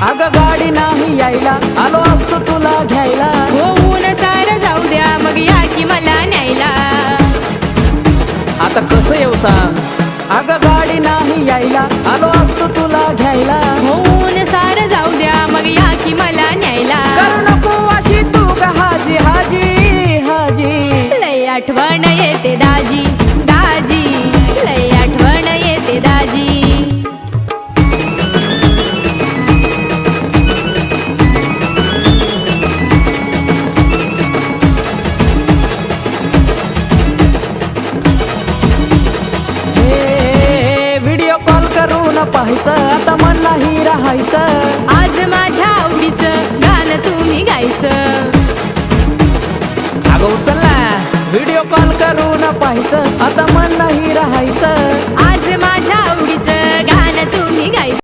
अगं गाडी नाही यायला, आलो असतो तुला घ्यायला. होऊन सारं जाऊ द्या, मग या की मला न्यायला. आता कसं येऊ सांग. अगं गाडी नाही यायला, आलो असतो तुला घ्यायला. होऊन सारं जाऊ द्या, मग या की मला न्यायला. करू नको अशी तू ग हाजी हाजी हाजी. लय आठवण येते दाजी दाजी, लय आठवण येते दाजी. व्हिडिओ कॉल करून पाहायचं, आता मन नाही राहायचं. आज माझ्या आवडीचं गाणं तुम्ही गायचं. अगं उचल ना, व्हिडिओ कॉल करून पाहायचं, आता